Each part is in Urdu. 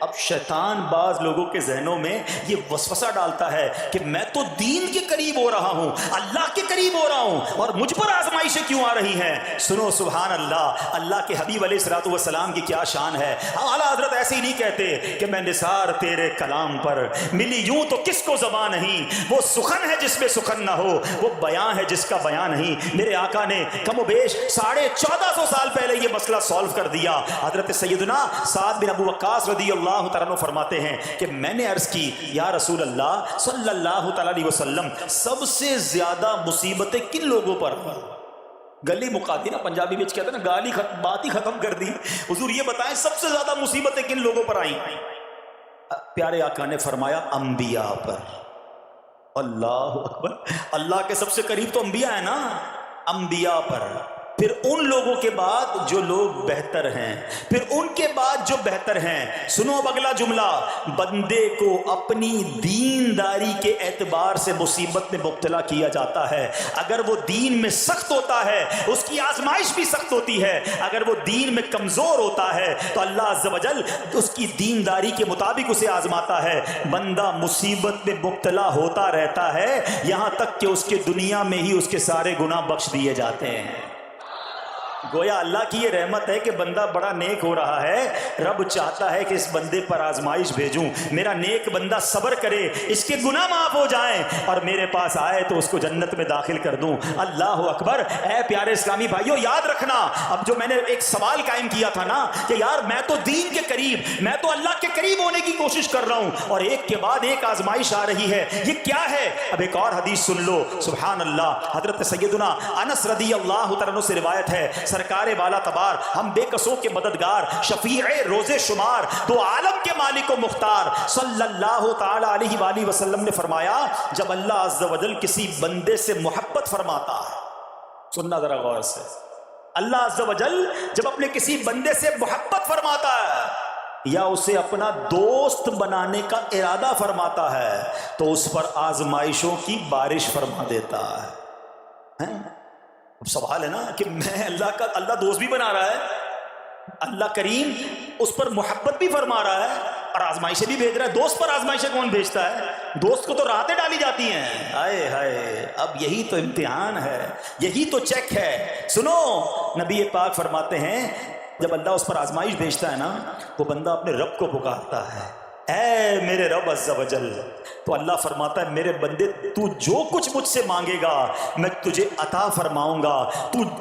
اب شیطان بعض لوگوں کے ذہنوں میں یہ وسوسہ ڈالتا ہے کہ میں تو دین کے قریب ہو رہا ہوں، اللہ کے قریب ہو رہا ہوں، اور مجھ پر آزمائشیں کیوں آ رہی ہیں؟ سنو سبحان اللہ، اللہ کے حبیب علیہ الصلوۃ والسلام کی کیا شان ہے۔ اعلیٰ حضرت ایسے ہی نہیں کہتے کہ میں نثار تیرے کلام پر، ملی یوں تو کس کو زبان نہیں، وہ سخن ہے جس میں سخن نہ ہو، وہ بیان ہے جس کا بیان نہیں۔ میرے آقا نے کم و بیش 1450 سال پہلے یہ مسئلہ سالو کر دیا۔ حضرت سیدنا سعد بن ابو وقاص رضی اللہ تعالیٰ عنہ فرماتے ہیں کہ میں نے عرض کی یا رسول اللہ صلی اللہ تعالیٰ علیہ وسلم، سب سے زیادہ مصیبتیں کن لوگوں پر؟ گلی مکا دی نا، پنجابی میں کہتے ہیں نا، گالی بات ہی ختم کر دی۔ حضور یہ بتائیں سب سے زیادہ مصیبتیں کن لوگوں پر آئیں؟ پیارے آقا نے فرمایا انبیاء پر۔ اللہ اکبر، اللہ کے سب سے قریب تو انبیاء ہیں نا، انبیاء پر، پھر ان لوگوں کے بعد جو لوگ بہتر ہیں، پھر ان کے بعد جو بہتر ہیں۔ سنو اب اگلا جملہ، بندے کو اپنی دینداری کے اعتبار سے مصیبت میں مبتلا کیا جاتا ہے۔ اگر وہ دین میں سخت ہوتا ہے اس کی آزمائش بھی سخت ہوتی ہے، اگر وہ دین میں کمزور ہوتا ہے تو اللہ عز و جل اس کی دینداری کے مطابق اسے آزماتا ہے۔ بندہ مصیبت میں مبتلا ہوتا رہتا ہے یہاں تک کہ اس کے دنیا میں ہی اس کے سارے گناہ بخش دیے جاتے ہیں۔ گویا اللہ کی یہ رحمت ہے کہ بندہ بڑا نیک ہو رہا ہے، رب چاہتا ہے کہ اس بندے پر آزمائش بھیجوں، میرا نیک بندہ صبر کرے، اس کے گناہ معاف ہو جائیں اور میرے پاس آئے تو اس کو جنت میں داخل کر دوں۔ اللہ اکبر۔ اے پیارے اسلامی بھائیوں، یاد رکھنا، اب جو میں نے ایک سوال قائم کیا تھا نا کہ یار میں تو دین کے قریب، میں تو اللہ کے قریب ہونے کی کوشش کر رہا ہوں اور ایک کے بعد ایک آزمائش آ رہی ہے، یہ کیا ہے؟ اب ایک اور حدیث سن لو، سبحان اللہ۔ حضرت سیدنا انس رضی اللہ تعالیٰ عنہ سے روایت ہے، سرکار بالا تبار، ہم بے کسوں کے مددگار، شفیع روز شمار، دو عالم کے مالک و مختار صلی اللہ تعالی علیہ وآلہ وسلم نے فرمایا، جب اللہ عز و جل کسی بندے سے محبت فرماتا ہے، سننا ذرا غور سے، اللہ عز و جل جب اپنے کسی بندے سے محبت فرماتا ہے یا اسے اپنا دوست بنانے کا ارادہ فرماتا ہے تو اس پر آزمائشوں کی بارش فرما دیتا ہے۔ اب سوال ہے نا کہ میں اللہ دوست بھی بنا رہا ہے، اللہ کریم اس پر محبت بھی فرما رہا ہے اور آزمائشیں بھی بھیج رہا ہے۔ دوست پر آزمائشیں کون بھیجتا ہے؟ دوست کو تو راحتیں ڈالی جاتی ہیں۔ ہائے ہائے، اب یہی تو امتحان ہے، یہی تو چیک ہے۔ سنو، نبی پاک فرماتے ہیں جب اللہ اس پر آزمائش بھیجتا ہے نا، وہ بندہ اپنے رب کو پکارتا ہے، اے میرے رب عز و جل، تو اللہ فرماتا ہے میرے بندے تو جو کچھ مجھ سے مانگے گا میں تجھے عطا فرماؤں گا،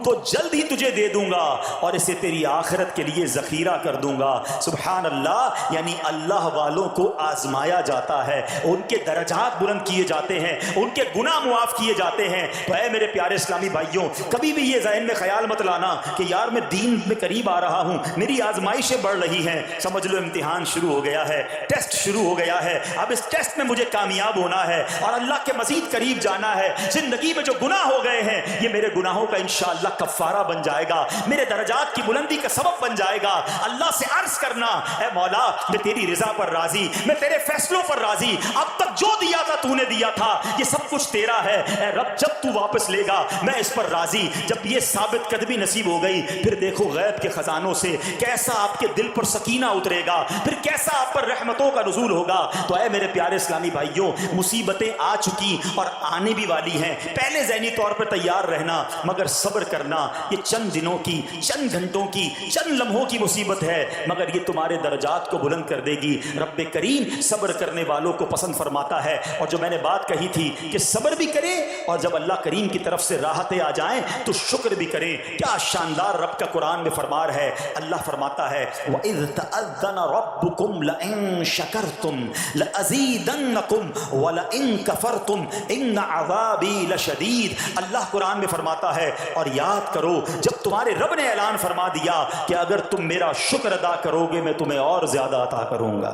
تو جلد ہی تجھے دے دوں گا اور اسے تیری آخرت کے لیے ذخیرہ کر دوں گا۔ سبحان اللہ، یعنی اللہ والوں کو آزمایا جاتا ہے، ان کے درجات بلند کیے جاتے ہیں، ان کے گناہ معاف کیے جاتے ہیں۔ تو اے میرے پیارے اسلامی بھائیوں، کبھی بھی یہ ذہن میں خیال مت لانا کہ یار میں دین میں قریب آ رہا ہوں، میری آزمائشیں بڑھ رہی ہیں، سمجھ لو امتحان شروع ہو گیا ہے، ٹیسٹ شروع ہو گیا ہے، اب اس ٹیسٹ میں مجھے کامیاب ہونا ہے اور اللہ کے مزید قریب جانا ہے۔ زندگی میں جو گناہ ہو گئے ہیں یہ میرے گناہوں کا انشاءاللہ کفارہ بن جائے گا، میرے درجات کی بلندی کا سبب بن جائے گا۔ اللہ سے عرض کرنا، اے مولا میں تیری رضا پر راضی، میں تیرے فیصلوں پر راضی، اب تک جو دیا تھا تو نے دیا تھا، یہ سب کچھ تیرا ہے، اے رب جب تو واپس لے گا میں اس پر راضی۔ جب یہ ثابت قدمی نصیب ہو گئی پھر دیکھو غیب کے خزانوں سے کیسا آپ کے دل پر سکینہ اترے گا، پھر کیسا آپ پر رحمتوں کا نزول ہوگا۔ تو اے میرے پیارے اسلامی بھائیوں، مصیبتیں آ چکی اور آنے بھی والی ہیں، پہلے ذہنی طور پر تیار رہنا، مگر صبر کرنا۔ یہ چند دنوں کی، چند گھنٹوں کی، چند لمحوں کی مصیبت ہے مگر یہ تمہارے درجات کو بلند کر دے گی۔ رب کریم صبر کرنے والوں کو پسند فرماتا ہے، اور جو میں نے بات کہی تھی کہ صبر بھی کرے اور جب اللہ کریم کی طرف سے راحتیں آ جائیں تو شکر بھی کریں۔ کیا شاندار رب کا قرآن میں فرمان ہے، اللہ فرماتا ہے وَإِذْ تَأَذَّنَ رَبُّكُمْ لَئِن شَكَرْتُمْ لَأَزِيدَنَّكُمْ وَلَئِن كَفَرْتُمْ إِنَّ عَذَابِي لَشَدِيدٌ۔ اللہ قرآن میں فرماتا ہے اور یاد کرو جب تمہارے رب نے اعلان فرما دیا کہ اگر تم میرا شکر ادا کرو گے میں تمہیں اور زیادہ عطا کروں گا۔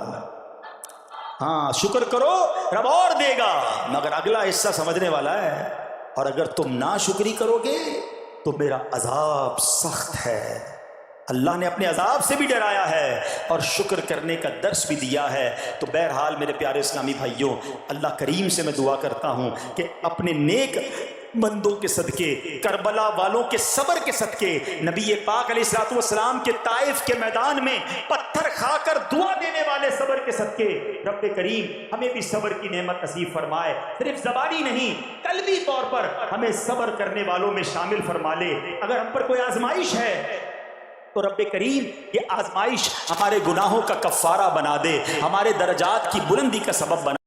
ہاں شکر کرو رب اور دے گا، مگر اگلا حصہ سمجھنے والا ہے، اور اگر تم ناشکری کرو گے تو میرا عذاب سخت ہے۔ اللہ نے اپنے عذاب سے بھی ڈرایا ہے اور شکر کرنے کا درس بھی دیا ہے۔ تو بہرحال میرے پیارے اسلامی بھائیوں، اللہ کریم سے میں دعا کرتا ہوں کہ اپنے نیک بندوں کے صدقے، کربلا والوں کے صبر کے صدقے، نبی پاک علیہ الصلوۃ والسلام کے طائف کے میدان میں پتھر کھا کر دعا دینے والے صبر کے صدقے رب کریم ہمیں بھی صبر کی نعمت نصیب فرمائے، صرف زبانی نہیں قلبی طور پر ہمیں صبر کرنے والوں میں شامل فرما لے۔ اگر ہم پر کوئی آزمائش ہے تو رب کریم یہ آزمائش ہمارے گناہوں کا کفارہ بنا دے، ہمارے درجات کی بلندی کا سبب بنا